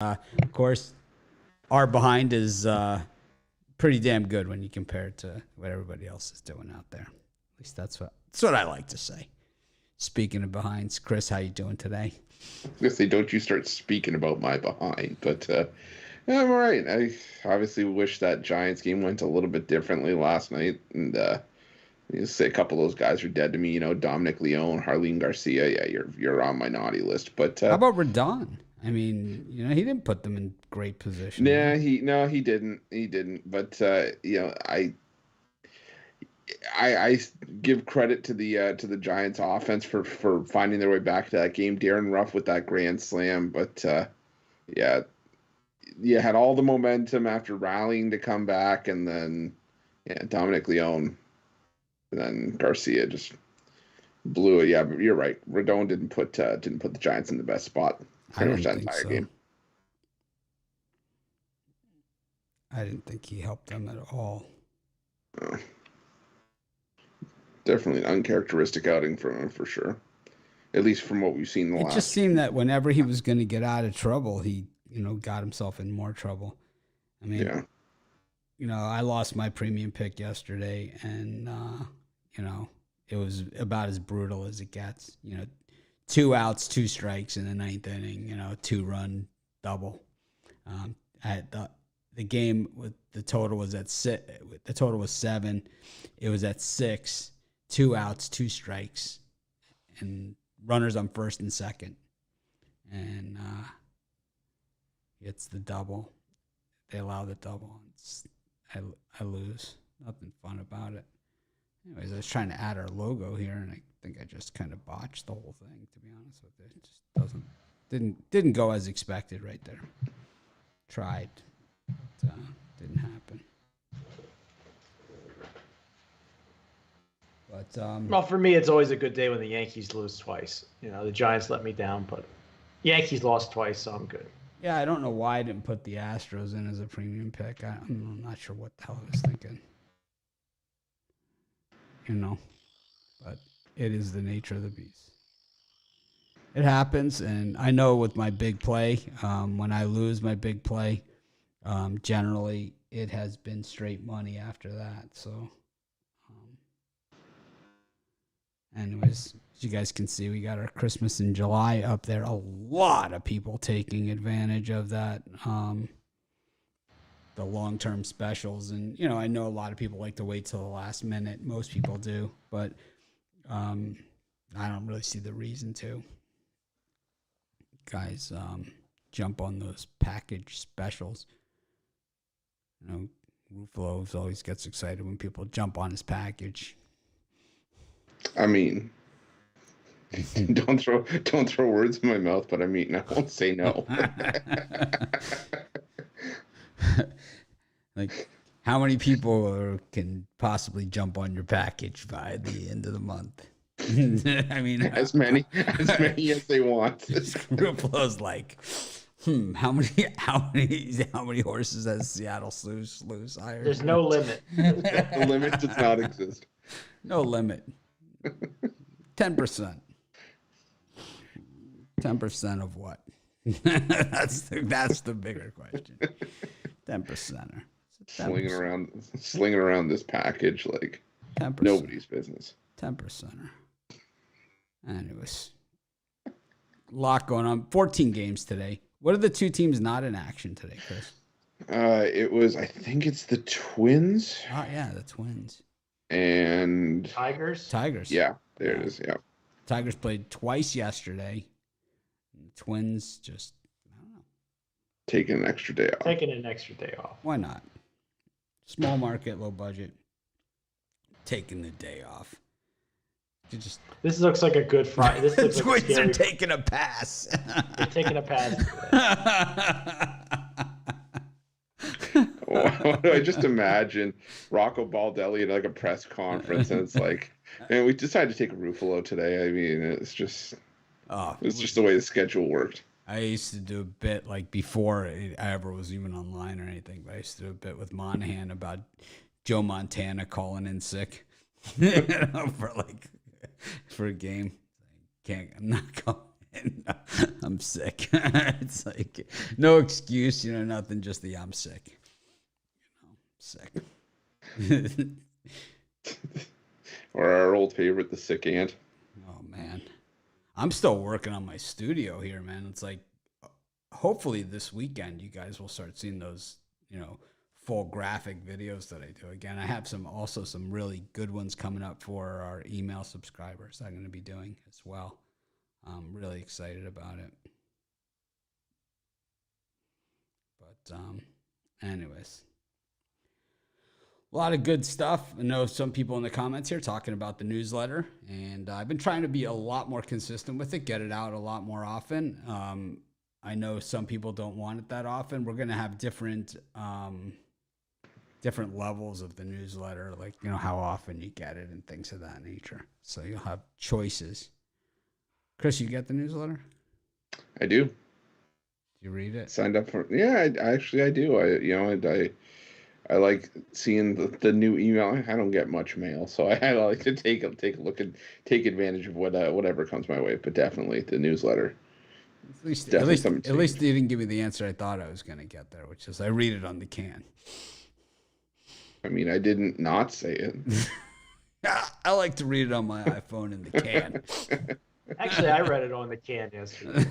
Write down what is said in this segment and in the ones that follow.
Of course, our behind is pretty damn good when you compare it to what everybody else is doing out there. At least that's what I like to say. Speaking of behinds, Chris, how you doing today? I was gonna say, don't you start speaking about my behind, but yeah, I'm all right. I obviously wish that Giants game went a little bit differently last night, and you say a couple of those guys are dead to me. Dominic Leone, Harleen Garcia. Yeah, you're on my naughty list. But how about Rodon? I mean, he didn't put them in great position. Yeah, he didn't. But I give credit to the Giants offense for finding their way back to that game. Darren Ruff with that grand slam, but yeah, you had all the momentum after rallying to come back, and then Dominic Leone, and then Garcia just blew it. Yeah, but you're right. Rodon didn't put the Giants in the best spot pretty much that entire game. I didn't think he helped them at all. Definitely an uncharacteristic outing from him for sure. At least from what we've seen in the last. It just seemed that whenever he was going to get out of trouble, he got himself in more trouble. I mean, I lost my premium pick yesterday, and it was about as brutal as it gets. 2 outs, 2 strikes in the 9th inning. 2-run double. I had the game with the total was at 6. The total was 7. It was at 6. 2 outs, 2 strikes, and runners on first and second, and it's the double. They allow the double. I lose. Nothing fun about it. Anyways, I was trying to add our logo here, and I think I just kind of botched the whole thing. To be honest with you, it just didn't go as expected right there. Tried, but didn't happen. But well, for me, it's always a good day when the Yankees lose twice. The Giants let me down, but Yankees lost twice, so I'm good. Yeah, I don't know why I didn't put the Astros in as a premium pick. I'm not sure what the hell I was thinking. But it is the nature of the beast. It happens, and I know with my big play, when I lose my big play, generally it has been straight money after that. So, anyways, as you guys can see, we got our Christmas in July up there. A lot of people taking advantage of that, the long-term specials. And, I know a lot of people like to wait till the last minute. Most people do, but I don't really see the reason to. Guys, jump on those package specials. Ruffalo always gets excited when people jump on his package. I mean, don't throw words in my mouth, but I mean, I won't say no. Like, how many people can possibly jump on your package by the end of the month? I mean, as many as they want. Ruffalo's like, how many horses has Seattle Sluice hired? There's no limit. The limit does not exist. No limit. 10%. 10% of what? That's the bigger question. 10%er. Slinging around this package like 10%. Nobody's business. 10%er. Anyways, a lot going on. 14 games today. What are the 2 teams not in action today, Chris? I think it's the Twins. Oh yeah, the Twins. And Tigers. Yeah, there it is. Yeah. Tigers played twice yesterday. The Twins just, I don't know. Taking an extra day off. Why not? Small market, low budget. Taking the day off. This looks like a good Friday. This looks Twins like are taking a pass. They're taking a pass. I just imagine Rocco Baldelli at like a press conference, and it's like, man, we decided to take a Ruffalo today. I mean, it's just the way the schedule worked. I used to do a bit like before I ever was even online or anything, but I used to do a bit with Monahan about Joe Montana calling in sick, for a game. I'm not going I'm sick. It's like no excuse, nothing, just the I'm sick. Sick. Or our old favorite, the sick ant. Oh man, I'm still working on my studio here, man. It's like, hopefully this weekend you guys will start seeing those, full graphic videos that I do. Again, I have some really good ones coming up for our email subscribers I'm going to be doing as well. I'm really excited about it. But anyways, a lot of good stuff. I know some people in the comments here talking about the newsletter, and I've been trying to be a lot more consistent with it, get it out a lot more often. I know some people don't want it that often. We're going to have different levels of the newsletter, like, how often you get it and things of that nature. So you'll have choices. Chris, you get the newsletter? I do. Do you read it? Signed up for? Yeah, I do. I like seeing the new email. I don't get much mail, so I like to take a look and take advantage of whatever comes my way. But definitely the newsletter. At least you didn't give me the answer I thought I was going to get there, which is I read it on the can. I mean, I didn't not say it. I like to read it on my iPhone in the can. Actually, I read it on the can yesterday.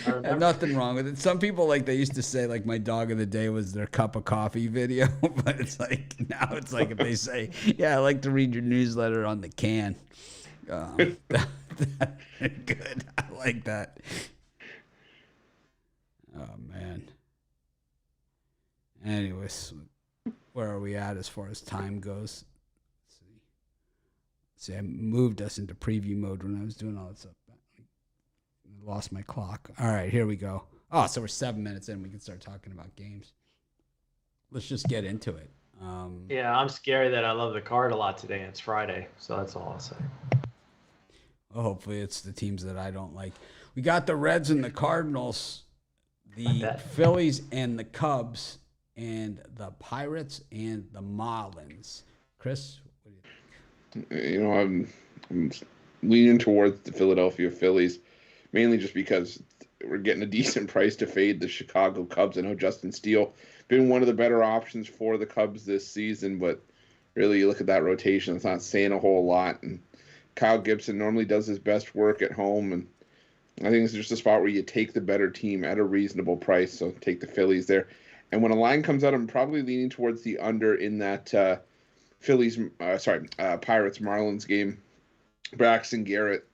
And nothing wrong with it. Some people, they used to say, my dog of the day was their cup of coffee video, but it's like, now it's like if they say, yeah, I like to read your newsletter on the can. Good. I like that. Oh, man. Anyways, where are we at as far as time goes? Let's see, I moved us into preview mode when I was doing all that stuff. I lost my clock. All right, here we go. Oh, so we're 7 minutes in. We can start talking about games. Let's just get into it. Yeah, I'm scary that I love the card a lot today, and it's Friday, so that's all I'll say. Well, hopefully it's the teams that I don't like. We got the Reds and the Cardinals, the Phillies and the Cubs, and the Pirates and the Marlins. Chris, what do you think? I'm leaning towards the Philadelphia Phillies, mainly just because we're getting a decent price to fade the Chicago Cubs. I know Justin Steele been one of the better options for the Cubs this season, but really you look at that rotation, it's not saying a whole lot. And Kyle Gibson normally does his best work at home, and I think it's just a spot where you take the better team at a reasonable price, so take the Phillies there. And when a line comes out, I'm probably leaning towards the under in that Pirates-Marlins game. Braxton Garrett,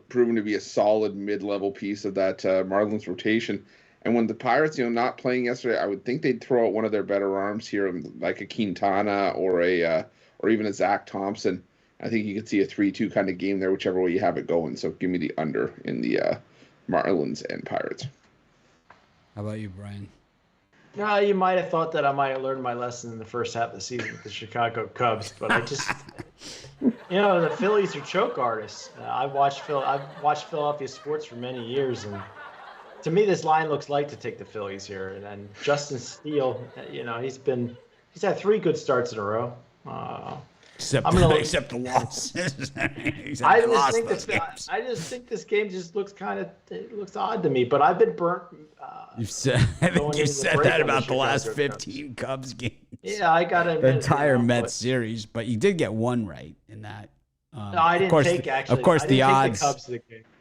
proven to be a solid mid-level piece of that Marlins rotation. And when the Pirates, not playing yesterday, I would think they'd throw out one of their better arms here, like a Quintana or even a Zach Thompson. I think you could see a 3-2 kind of game there, whichever way you have it going. So give me the under in the Marlins and Pirates. How about you, Brian? No, you might have thought that I might have learned my lesson in the first half of the season with the Chicago Cubs, but I just, the Phillies are choke artists. I've watched Philadelphia sports for many years, and to me, this line looks light to take the Phillies here. And then Justin Steele, he's had 3 good starts in a row. Except the loss. I just think this game just looks looks odd to me. But I've been burnt. You've said that about the last 15 Cubs games. Yeah, I got to the entire Mets series, but you did get one right in that. No, I didn't take actually. Of course, the odds. The Cubs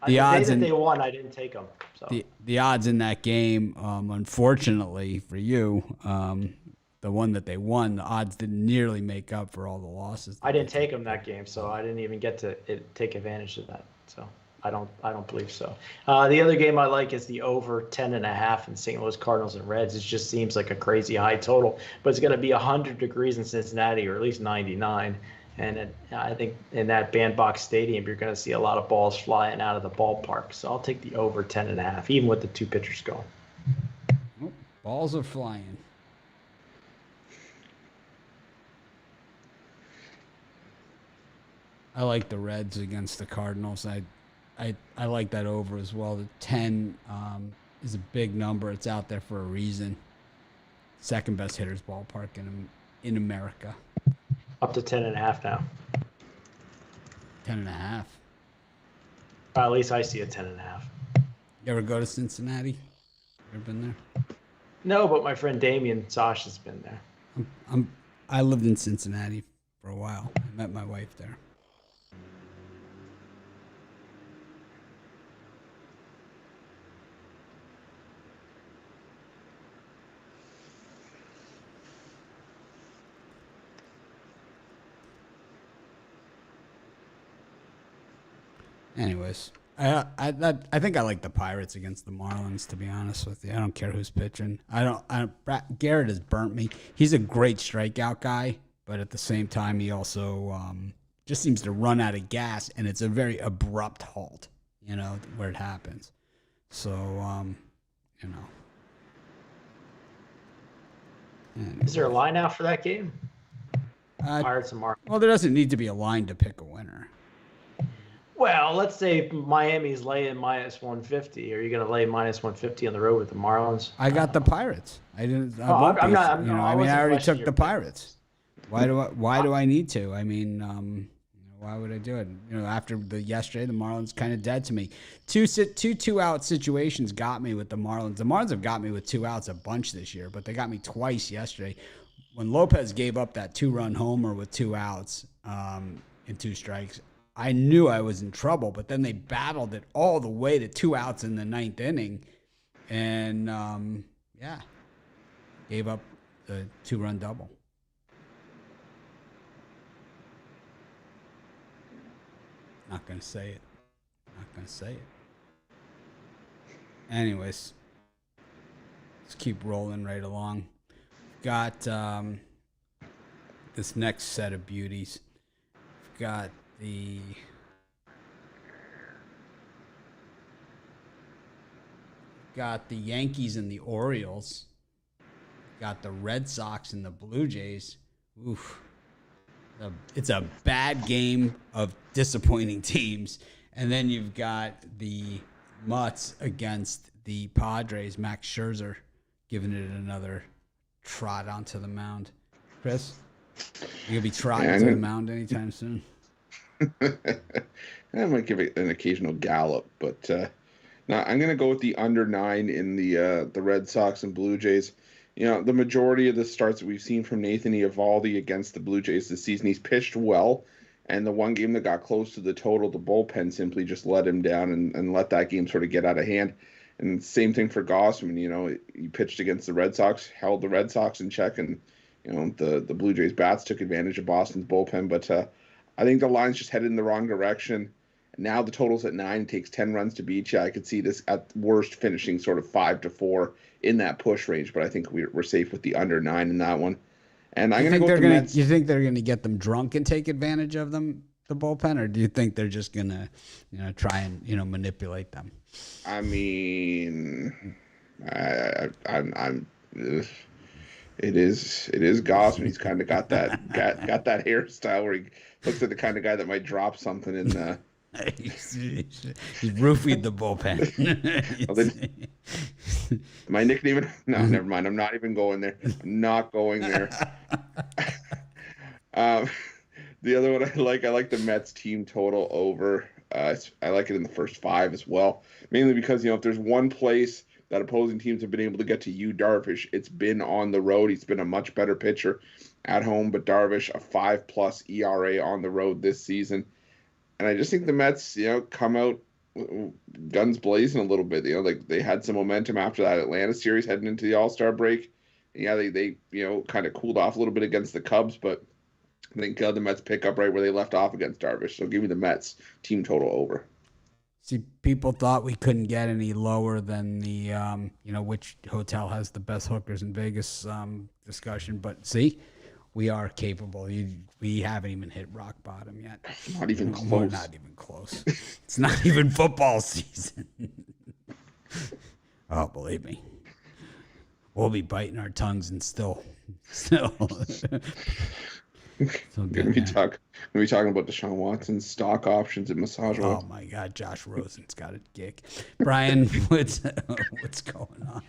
the odds that they won, I didn't take them. So. The odds in that game, unfortunately for you, the one that they won, the odds didn't nearly make up for all the losses. I didn't take them that game, so I didn't even get to take advantage of that. So I don't believe so. The other game I like is the over 10.5 in St. Louis Cardinals and Reds. It just seems like a crazy high total, but it's going to be 100 degrees in Cincinnati, or at least 99. And I think in that bandbox stadium, you're going to see a lot of balls flying out of the ballpark. So I'll take the over 10.5, even with the 2 pitchers going. Balls are flying. I like the Reds against the Cardinals. I like that over as well. The 10 is a big number. It's out there for a reason. Second best hitters ballpark in America. Up to 10.5 now. 10.5. At least I see a 10.5. You ever go to Cincinnati? You ever been there? No, but my friend Damien Sosh has been there. I lived in Cincinnati for a while. I met my wife there. Anyways, I think I like the Pirates against the Marlins. To be honest with you, I don't care who's pitching. Garrett has burnt me. He's a great strikeout guy, but at the same time, he also just seems to run out of gas, and it's a very abrupt halt. You know where it happens. So you know. Anyways. Is there a line out for that game? Pirates and Marlins. Well, there doesn't need to be a line to pick a winner. Well, let's say Miami's laying minus 150. Are you going to lay minus 150 on the road with the Marlins? I got the Pirates. I didn't. I already took the Pirates. Why do I need to? I mean, why would I do it? You know, after yesterday, the Marlins kind of dead to me. Two out situations got me with the Marlins. The Marlins have got me with 2 outs a bunch this year, but they got me twice yesterday. When Lopez gave up that 2-run homer with 2 outs and 2 strikes, I knew I was in trouble, but then they battled it all the way to 2 outs in the 9th inning, and gave up the 2-run double. Not gonna say it. Anyways, let's keep rolling right along. Got this next set of beauties. Got the Yankees and the Orioles. Got the Red Sox and the Blue Jays. Oof. It's a bad game of disappointing teams. And then you've got the Mets against the Padres. Max Scherzer giving it another trot onto the mound. Chris, you gonna be trotting to the mound anytime soon? I might give it an occasional gallop, but no, I'm going to go with the under 9 in the Red Sox and Blue Jays. You know, the majority of the starts that we've seen from Nathan Eovaldi against the Blue Jays this season, he's pitched well, and the one game that got close to the total, the bullpen simply just let him down and let that game sort of get out of hand. And same thing for Gossman. You know, he pitched against the Red Sox, held the Red Sox in check, and you know the Blue Jays bats took advantage of Boston's bullpen, but I think the line's just headed in the wrong direction. Now the total's at 9. It takes 10 runs to beat you. I could see this at worst finishing sort of 5-4 in that push range, but I think we're safe with the under 9 in that one. And I'm going to go with the Mets. You think they're going to get them drunk and take advantage of them, the bullpen, or do you think they're just going to, try and manipulate them? I mean, I'm. It is Gossman. He's kind of got that hairstyle where he looks like the kind of guy that might drop something in the. He's roofied the bullpen. My nickname? No, never mind. I'm not even going there. I'm not going there. The other one I like the Mets team total over. I like it in the first 5 as well, mainly because if there's one place that opposing teams have been able to get to Yu Darvish, it's been on the road. He's been a much better pitcher at home, but Darvish, a 5+ ERA on the road this season. And I just think the Mets, come out guns blazing a little bit. Like they had some momentum after that Atlanta series heading into the All-Star break. Yeah, they kind of cooled off a little bit against the Cubs, but I think the Mets pick up right where they left off against Darvish. So give me the Mets team total over. See, people thought we couldn't get any lower than the, which hotel has the best hookers in Vegas discussion. But see, we are capable. We haven't even hit rock bottom yet. Not even close. We're not even close. It's not even football season. Oh, believe me. We'll be biting our tongues and still. We're gonna be talking about Deshaun Watson's stock options and massage oils. Oh my God, Josh Rosen's got a gig. Brian, what's going on?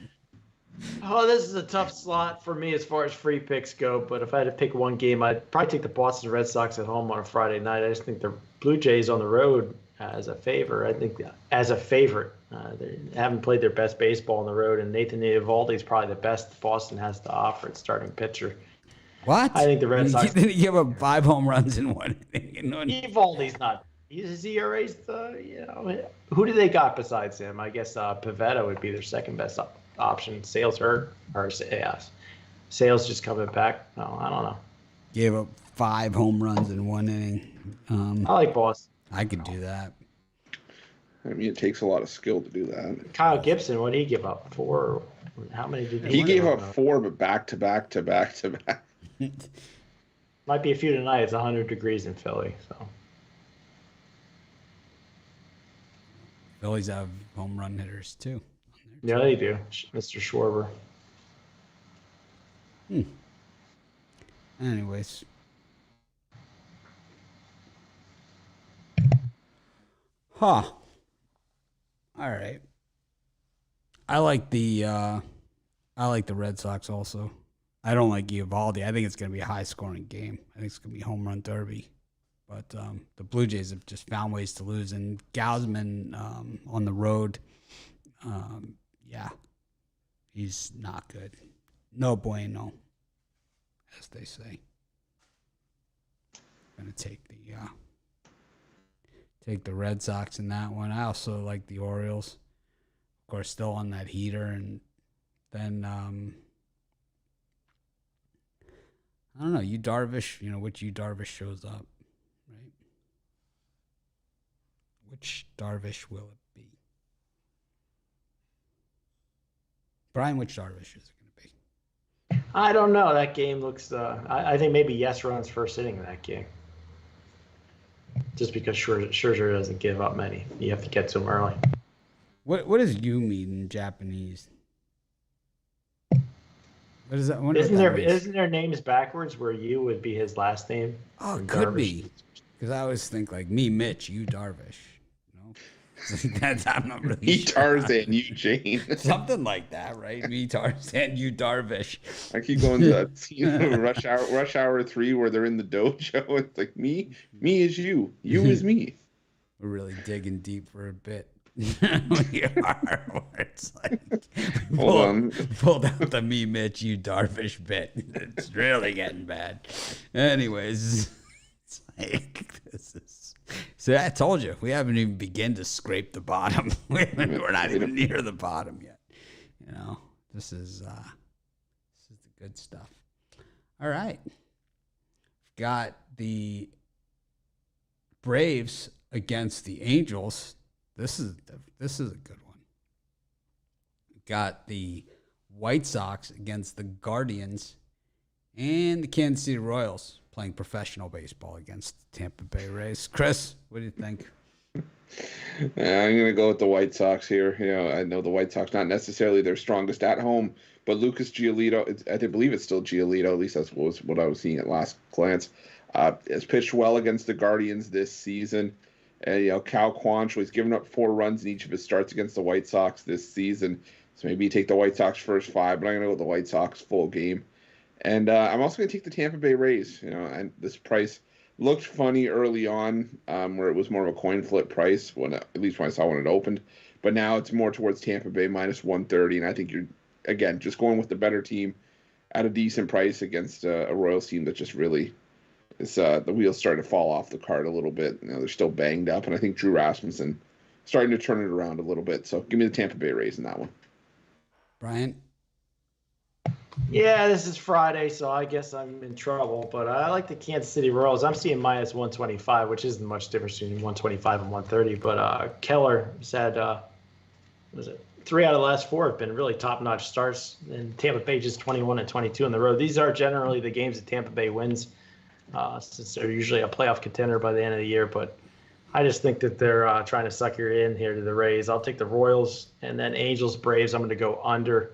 Oh, this is a tough slot for me as far as free picks go. But if I had to pick one game, I'd probably take the Boston Red Sox at home on a Friday night. I just think the Blue Jays on the road as a favor. I think as a favorite. They haven't played their best baseball on the road, and Nathan Eovaldi is probably the best Boston has to offer at starting pitcher. What? I think the Red Sox. Didn't he give up 5 home runs in one inning? Eovaldi's not. His ERA's who do they got besides him? I guess Pivetta would be their second best option. Sales hurt, or Sales just coming back. No, I don't know. Gave up 5 home runs in one inning. I like Boston. I could do that. I mean, it takes a lot of skill to do that. Kyle Gibson, what did he give up? 4? How many did he gave up 4, but back to back to back to back. Might be a few tonight. It's 100 degrees in Philly, so. Phillies have home run hitters too. Yeah, they do. Mr. Schwarber. Anyways. Huh. All right. I like the Red Sox also. I don't like Eovaldi. I think it's going to be a high-scoring game. I think it's going to be a home run derby. But the Blue Jays have just found ways to lose. And Gausman on the road, he's not good. No bueno, as they say. Going to take the Red Sox in that one. I also like the Orioles. Of course, still on that heater. And then, I don't know, Darvish, which Darvish shows up, right? Which Darvish will it be? Brian, which Darvish is it going to be? I don't know. That game looks, I think maybe Yes runs first inning in that game. Just because Scherzer doesn't give up many. You have to get to him early. What does you mean in Japanese? What is that? Isn't their names backwards where you would be his last name? Oh, it could be. Because I always think like me, Mitch, you, Darvish. I'm not really me, sure. Tarzan, you, Jane. Something like that, right? Me, Tarzan, you, Darvish. I keep going to that scene Rush Hour 3 where they're in the dojo. It's like me is you is me. We're really digging deep for a bit. We are. It's like pulled out the me, Mitch, you, Darvish bit. It's really getting bad. Anyways, it's like this is. So I told you we haven't even begun to scrape the bottom. We're not even near the bottom yet. This is the good stuff. All right, got the Braves against the Angels. This is a good one. Got the White Sox against the Guardians, and the Kansas City Royals playing professional baseball against the Tampa Bay Rays. Chris, what do you think? I'm going to go with the White Sox here. I know the White Sox not necessarily their strongest at home, but Lucas Giolito, I believe it's still Giolito, at least that's what I was seeing at last glance, has pitched well against the Guardians this season. And, Cal Quantrill, he's given up 4 runs in each of his starts against the White Sox this season. So maybe you take the White Sox first 5, but I'm going to go with the White Sox full game. And I'm also going to take the Tampa Bay Rays. And this price looked funny early on, where it was more of a coin flip price, at least when I saw when it opened. But now it's more towards Tampa Bay minus 130. And I think you're, again, just going with the better team at a decent price against a Royals team that just really is the wheels starting to fall off the cart a little bit. They're still banged up. And I think Drew Rasmussen starting to turn it around a little bit. So give me the Tampa Bay Rays in that one. Brian? Yeah, this is Friday, so I guess I'm in trouble. But I like the Kansas City Royals. I'm seeing minus 125, which isn't much difference between 125 and 130. But Keller said, was it 3 out of the last 4 have been really top-notch starts, and Tampa Bay just 21 and 22 on the road. These are generally the games that Tampa Bay wins, since they're usually a playoff contender by the end of the year. But I just think that they're trying to sucker in here to the Rays. I'll take the Royals, and then Angels, Braves, I'm going to go under.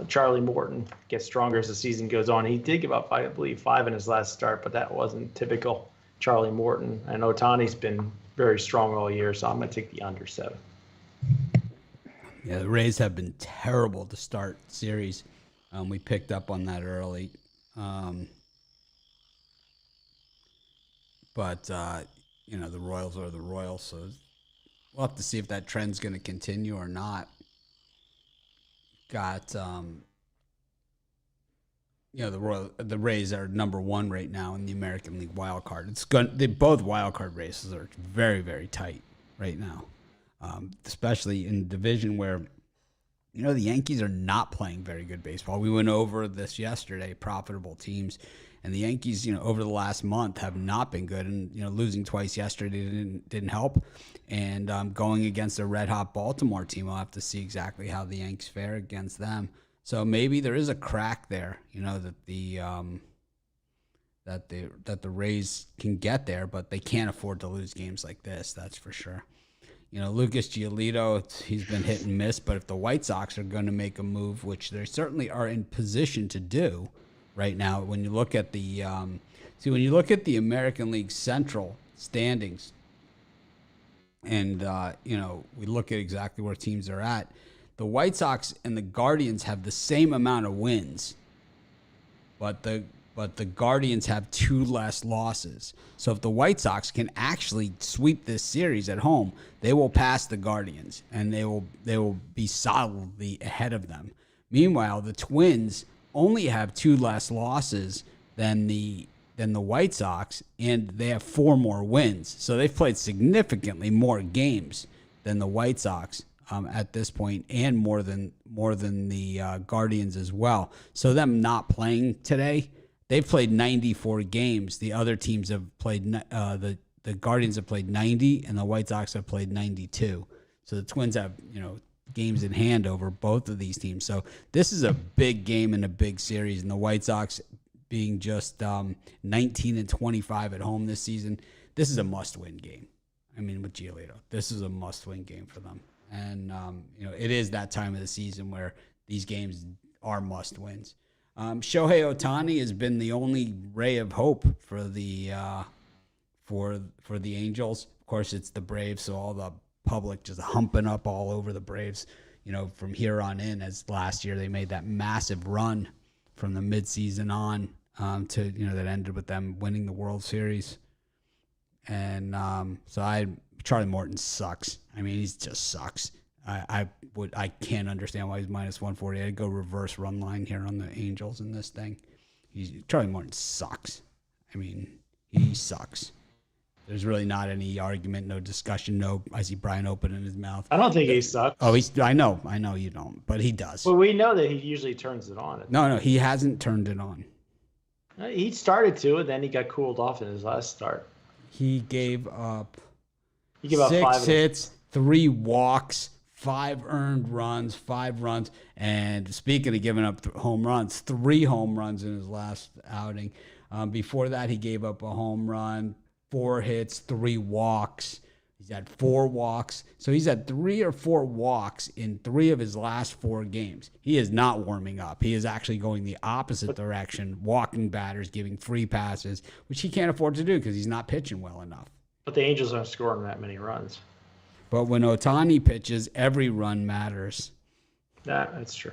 Charlie Morton gets stronger as the season goes on. He did give up, I believe, 5 in his last start, but that wasn't typical Charlie Morton. And Ohtani's been very strong all year, so I'm going to take the under 7. Yeah, the Rays have been terrible to start series. We picked up on that early. But the Royals are the Royals. So we'll have to see if that trend's going to continue or not. Got, the Rays are number 1 right now in the American League wild card. Both wild card races are very, very tight right now, especially in a division where, the Yankees are not playing very good baseball. We went over this yesterday, profitable teams. And the Yankees, over the last month have not been good. And, losing twice yesterday didn't help. And going against a red-hot Baltimore team, we'll have to see exactly how the Yanks fare against them. So maybe there is a crack there, that the Rays can get there, but they can't afford to lose games like this, that's for sure. Lucas Giolito, he's been hit and miss, but if the White Sox are going to make a move, which they certainly are in position to do, right now, when you look at the American League Central standings, and we look at exactly where teams are at, the White Sox and the Guardians have the same amount of wins, but the Guardians have 2 less losses. So if the White Sox can actually sweep this series at home, they will pass the Guardians, and they will be solidly ahead of them. Meanwhile, the Twins only have 2 less losses than the White Sox, and they have 4 more wins. So they've played significantly more games than the White Sox at this point, and more than the Guardians as well. So them not playing today, they've played 94 games. The other teams have played the Guardians have played 90, and the White Sox have played 92. So the Twins have games in hand over both of these teams. So this is a big game and a big series, and the White Sox being just 19-25 at home this season, this is a must-win game. With Giolito, this is a must-win game for them. And, it is that time of the season where these games are must-wins. Shohei Ohtani has been the only ray of hope for the Angels. Of course, it's the Braves, so all the public just humping up all over the Braves, from here on in, as last year they made that massive run from the midseason on to, that ended with them winning the World Series. And Charlie Morton sucks. He just sucks. I can't understand why he's minus 140. I'd go reverse run line here on the Angels in this thing. Charlie Morton sucks. He sucks. There's really not any argument, no discussion, no. I see Brian opening his mouth. I don't think he sucks. Oh, I know you don't, but he does. Well, we know that he usually turns it on. No, he hasn't turned it on. He started to, and then he got cooled off in his last start. He gave up 6 hits, 3 walks, 5 earned runs, 5 runs. And speaking of giving up home runs, 3 home runs in his last outing. Before that, he gave up a home run, 4 hits, 3 walks. He's had 4 walks. So he's had 3 or 4 walks in 3 of his last 4 games. He is not warming up. He is actually going the opposite direction, walking batters, giving free passes, which he can't afford to do because he's not pitching well enough. But the Angels aren't scoring that many runs. But when Ohtani pitches, every run matters. That's true.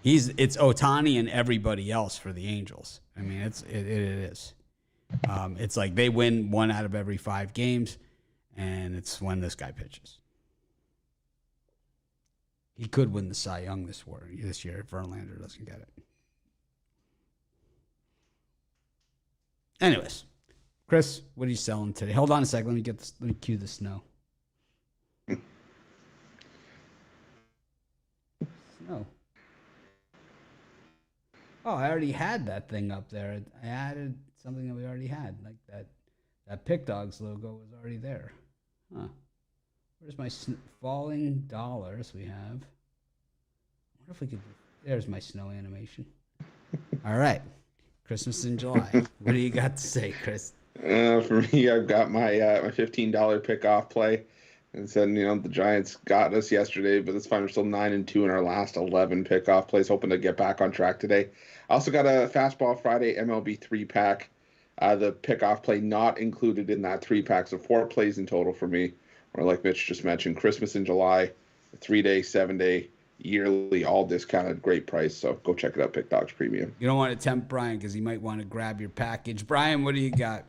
It's Ohtani and everybody else for the Angels. It is. It's like they win 1 out of every 5 games, and it's when this guy pitches. He could win the Cy Young this year if Verlander doesn't get it. Anyways, Chris, what are you selling today? Hold on a second. Let me cue the snow. Snow. Oh, I already had that thing up there. I added something that we already had, like that Pickdawgz logo was already there. Huh. Where's my falling dollars we have? I wonder if we could. There's my snow animation. All right. Christmas in July. What do you got to say, Chris? For me, I've got my $15 pickoff play. And said, the Giants got us yesterday, but it's fine. We're still 9-2 in our last 11 pickoff plays, hoping to get back on track today. I also got a Fastball Friday MLB 3-pack. The pickoff play not included in that 3-pack, so 4 plays in total for me. Or like Mitch just mentioned, Christmas in July, 3-day, 7-day, yearly, all discounted, great price. So go check it out, Pickdawgz Premium. You don't want to tempt Brian because he might want to grab your package. Brian, what do you got?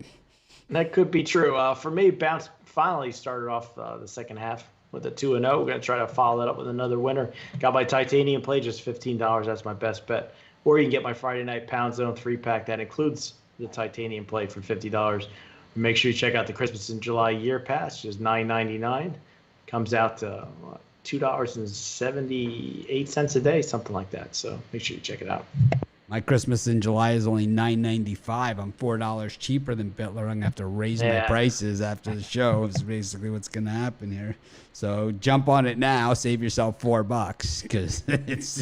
That could be true. For me, Bounce finally started off the second half with a 2-0. We're going to try to follow that up with another winner. Got my titanium play, just $15. That's my best bet. Or you can get my Friday night Pound Zone 3-pack. That includes the titanium play for $50. Make sure you check out the Christmas in July year pass, which is $9.99. Comes out to $2.78 a day, something like that. So make sure you check it out. My Christmas in July is only $9.95. I'm $4 cheaper than Bitler. I'm gonna have to raise my prices after the show. Is basically what's gonna happen here. So jump on it now. Save yourself $4 because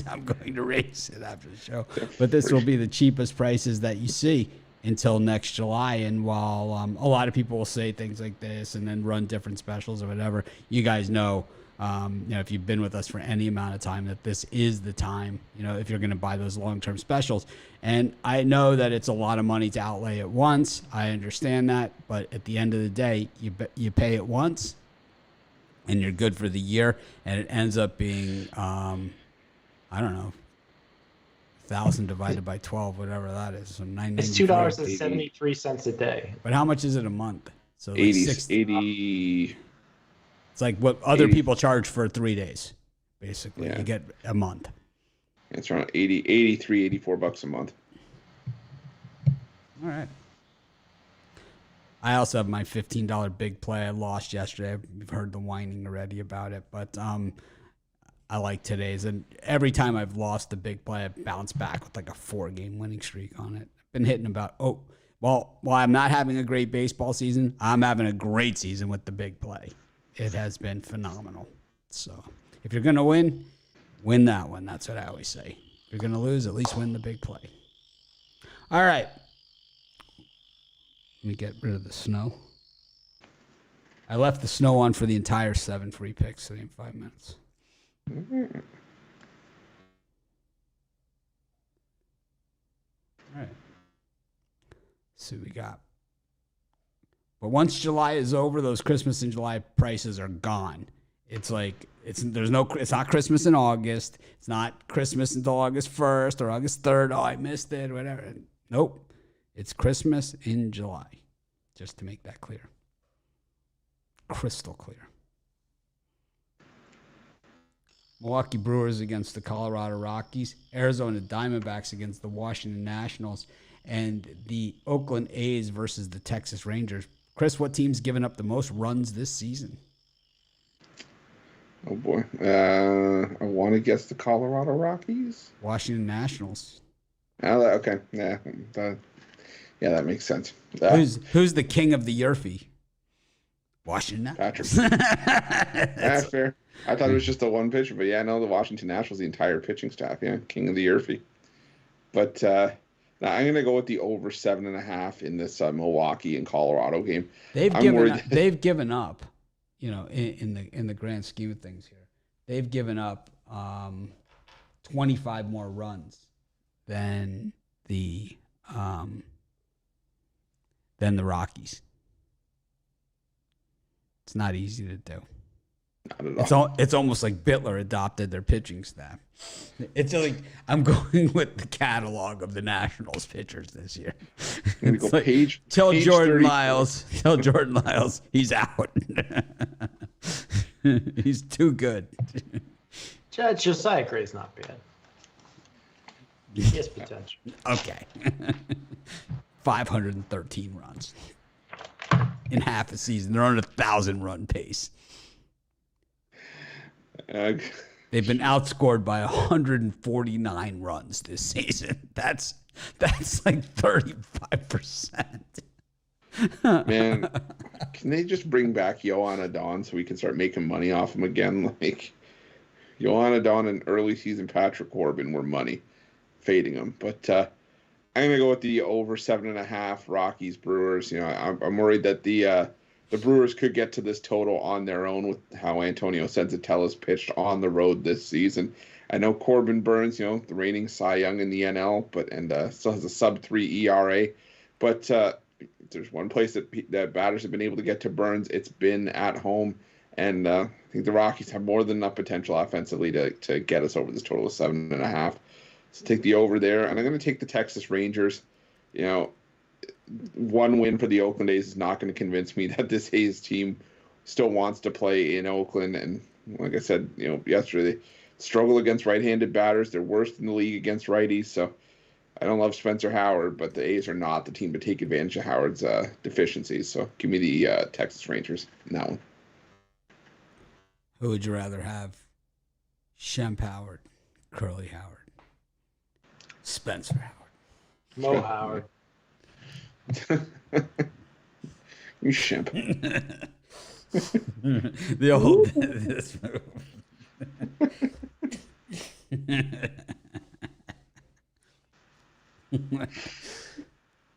I'm going to raise it after the show. But this will be the cheapest prices that you see until next July. And while a lot of people will say things like this and then run different specials or whatever, you guys know. If you've been with us for any amount of time, that this is the time, if you're going to buy those long-term specials. And I know that it's a lot of money to outlay at once. I understand that. But at the end of the day, you pay it once and you're good for the year. And it ends up being, I don't know, 1,000 divided by 12, whatever that is. So it's $2.73 a day. But how much is it a month? So like 80. It's like what other people charge for 3 days, basically. Yeah. You get a month. It's around $84 a month. All right. I also have my $15 big play. I lost yesterday. We've heard the whining already about it, but I like today's. And every time I've lost the big play, I bounce back with like a 4-game winning streak on it. I've been hitting while I'm not having a great baseball season, I'm having a great season with the big play. It has been phenomenal. So if you're going to win that one. That's what I always say. If you're going to lose, at least win the big play. All right. Let me get rid of the snow. I left the snow on for the entire 7 free picks today in 5 minutes. Mm-hmm. All right. Let's see what we got. But once July is over, those Christmas in July prices are gone. It's like it's not Christmas in August. It's not Christmas until August 1st or August 3rd. Oh, I missed it, whatever. Nope. It's Christmas in July. Just to make that clear. Crystal clear. Milwaukee Brewers against the Colorado Rockies. Arizona Diamondbacks against the Washington Nationals. And the Oakland A's versus the Texas Rangers. Chris, what team's given up the most runs this season? Oh, boy. I want to guess the Colorado Rockies. Washington Nationals. Oh, okay. Yeah, that makes sense. Who's the king of the Yerfie? Washington Nationals. Patrick. Fair. I thought it was just the one pitcher, but the Washington Nationals, the entire pitching staff. Yeah, king of the Yerfie. But now I'm going to go with the over 7.5 in this Milwaukee and Colorado game. They've given up, in the grand scheme of things here. They've given up 25 more runs than the Rockies. It's not easy to do. Not at all. It's almost like Bitler adopted their pitching staff. It's like I'm going with the catalog of the Nationals pitchers this year. Tell Jordan Lyles, he's out. He's too good. Josiah Gray's not bad. He has potential. Okay. 513 runs in half a season. They're on a 1,000-run pace. They've been outscored by 149 runs this season. That's like 35%. Man, can they just bring back Yohan Adon so we can start making money off him again? Like Yohan Adon and early season Patrick Corbin were money, fading him. But I'm gonna go with the over 7.5 Rockies Brewers. I'm worried that the Brewers could get to this total on their own with how Antonio Senzatellis pitched on the road this season. I know Corbin Burns, the reigning Cy Young in the NL, and still has a sub-3 ERA. But there's one place that batters have been able to get to Burns, it's been at home. And I think the Rockies have more than enough potential offensively to get us over this total of 7.5. So take the over there. And I'm going to take the Texas Rangers. one win for the Oakland A's is not going to convince me that this A's team still wants to play in Oakland. And like I said, yesterday, they struggle against right-handed batters. They're worst in the league against righties. So I don't love Spencer Howard, but the A's are not the team to take advantage of Howard's deficiencies. So give me the Texas Rangers in that one. Who would you rather have? Shemp Howard, Curly Howard, Spencer Howard, Mo Howard. You Shemp. The old this move.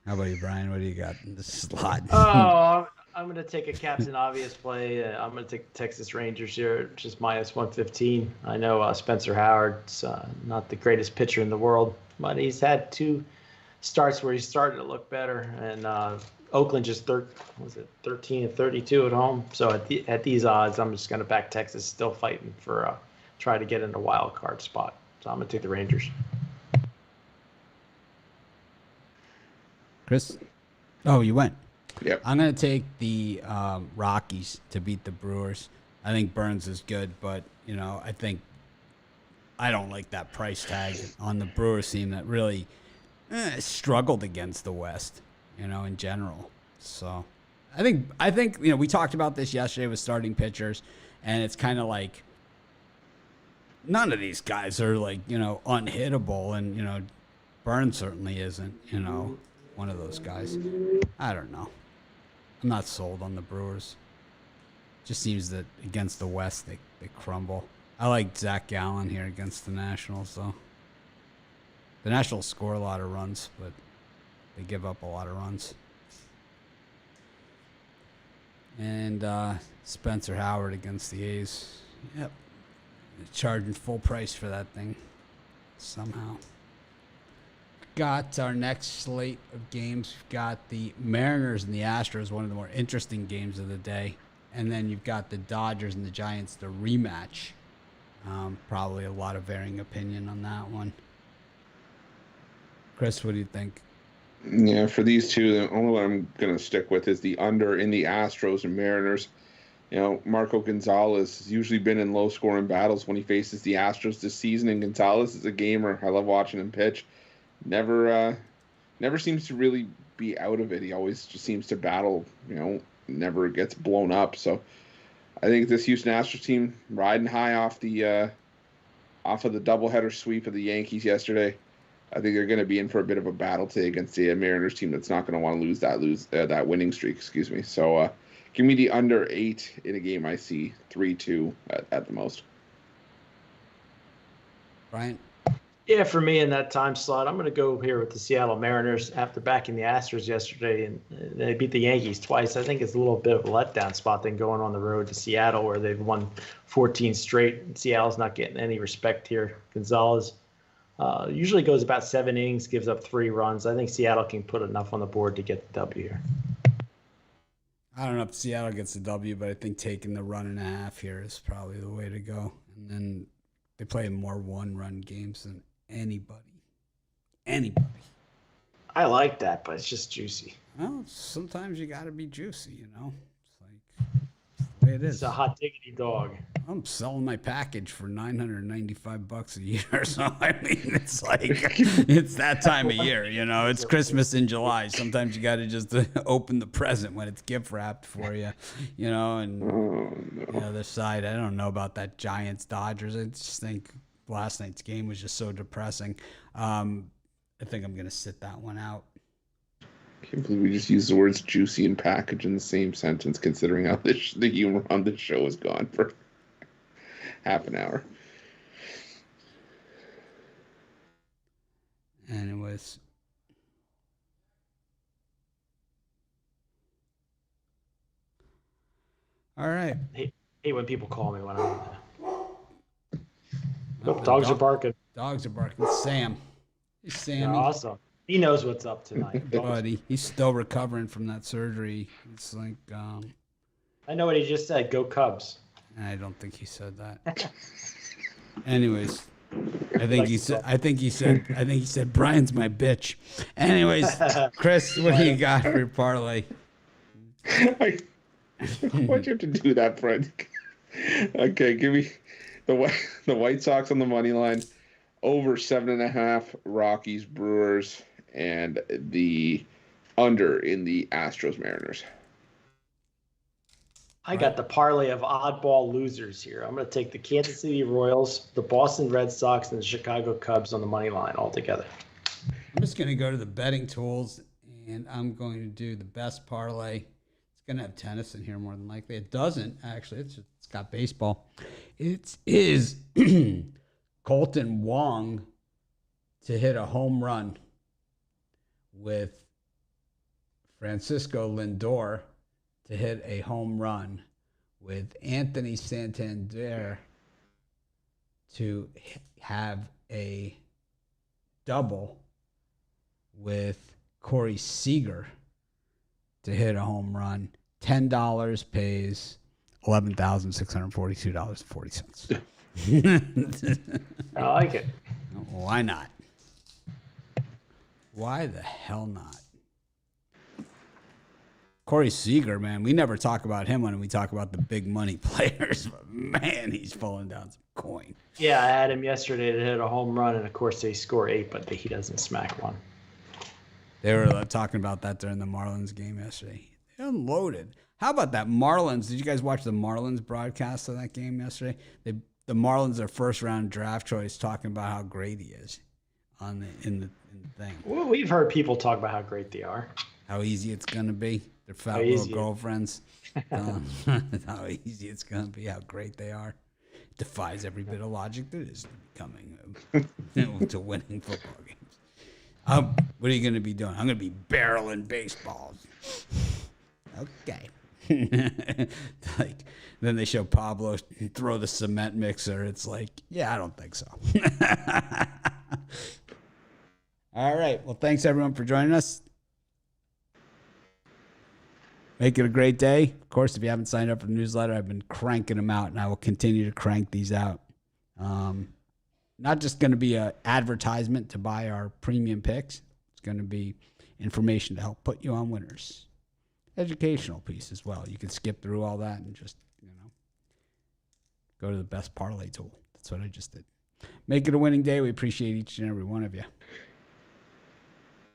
How about you, Brian? What do you got in the slot? Oh, I'm going to take a Captain Obvious play. I'm going to take the Texas Rangers here, just minus 115. I know Spencer Howard's not the greatest pitcher in the world, but he's had 2 starts where he's starting to look better. And Oakland just 13 and 32 at home. So at these odds, I'm just going to back Texas, still fighting for try to get in a wild card spot. So I'm going to take the Rangers. Chris? Oh, you went. Yep. I'm going to take the Rockies to beat the Brewers. I think Burns is good, but, I don't like that price tag on the Brewers team that really struggled against the West, in general. So I think we talked about this yesterday with starting pitchers, and it's kind of like none of these guys are like, unhittable, and, Burns certainly isn't, one of those guys. I don't know. I'm not sold on the Brewers. Just seems that against the West, they crumble. I like Zach Gallen here against the Nationals, though. The Nationals score a lot of runs, but they give up a lot of runs. And Spencer Howard against the A's. Yep. Charging full price for that thing somehow. Got our next slate of games. We've got the Mariners and the Astros, one of the more interesting games of the day. And then you've got the Dodgers and the Giants, the rematch. Probably a lot of varying opinion on that one. Chris, what do you think? Yeah, for these two, the only one I'm going to stick with is the under in the Astros and Mariners. Marco Gonzalez has usually been in low-scoring battles when he faces the Astros this season, and Gonzalez is a gamer. I love watching him pitch. Never seems to really be out of it. He always just seems to battle, never gets blown up. So I think this Houston Astros team riding high off of the doubleheader sweep of the Yankees yesterday. I think they're going to be in for a bit of a battle today against the Mariners team that's not going to want to lose that winning streak. Excuse me. So give me the under 8 in a game I see 3-2 at the most. Brian? Yeah, for me in that time slot, I'm going to go here with the Seattle Mariners after backing the Astros yesterday, and they beat the Yankees twice. I think it's a little bit of a letdown spot than going on the road to Seattle where they've won 14 straight. Seattle's not getting any respect here. Gonzalez usually goes about 7 innings, gives up 3 runs. I think Seattle can put enough on the board to get the W here. I don't know if Seattle gets the W, but I think taking the 1.5 here is probably the way to go. And then they play more 1-run games than anybody. I like that, but it's just juicy. Well, sometimes you got to be juicy, It's like the way it is. It's a hot diggity dog. I'm selling my package for $995 a year, so I mean, it's like it's that time of year, It's Christmas in July. Sometimes you got to just open the present when it's gift wrapped for you, And the other side, I don't know about that Giants Dodgers. I just think last night's game was just so depressing. I think I'm gonna sit that one out. I can't believe we just used the words juicy and package in the same sentence, considering how the humor on this show is gone for half an hour. Anyways. All right. Hate when people call me when I'm dogs are barking. Dogs are barking. Sam. Hey, Sammy. Awesome. He knows what's up tonight. Buddy, he's still recovering from that surgery. It's like, I know what he just said. Go Cubs. I don't think he said that. Anyways, he said Brian's my bitch. Anyways, Chris, what do you got for your parlay? Why'd you have to do that, Fred? Okay, give me the White Sox on the money line, over 7.5 Rockies Brewers, and the under in the Astros Mariners. I got the parlay of oddball losers here. I'm going to take the Kansas City Royals, the Boston Red Sox, and the Chicago Cubs on the money line all together. I'm just going to go to the betting tools, and I'm going to do the best parlay. It's going to have tennis in here more than likely. It doesn't, actually. It's got baseball. It is Colton Wong to hit a home run with Francisco Lindor to hit a home run with Anthony Santander to have a double with Corey Seager to hit a home run. $10 pays $11,642.40. I like it. Why not? Why the hell not? Corey Seager, man, we never talk about him when we talk about the big money players. But man, he's falling down some coin. Yeah, I had him yesterday to hit a home run, and of course they score 8, but he doesn't smack one. They were talking about that during the Marlins game yesterday. They unloaded. How about that Marlins? Did you guys watch the Marlins broadcast of that game yesterday? The Marlins are first round draft choice, talking about how great he is in the thing. Well, we've heard people talk about how great they are. How easy it's gonna be. Their fat little girlfriends. How easy it's gonna be. How great they are. It defies every bit of logic there is to becoming to winning football games. What are you gonna be doing? I'm gonna be barreling baseballs. Okay. Then they show Pablo throw the cement mixer. It's like, yeah, I don't think so. All right. Well, thanks everyone for joining us. Make it a great day. Of course, if you haven't signed up for the newsletter, I've been cranking them out, and I will continue to crank these out. Not just going to be an advertisement to buy our premium picks. It's going to be information to help put you on winners. Educational piece as well. You can skip through all that and just, go to the best parlay tool. That's what I just did. Make it a winning day. We appreciate each and every one of you.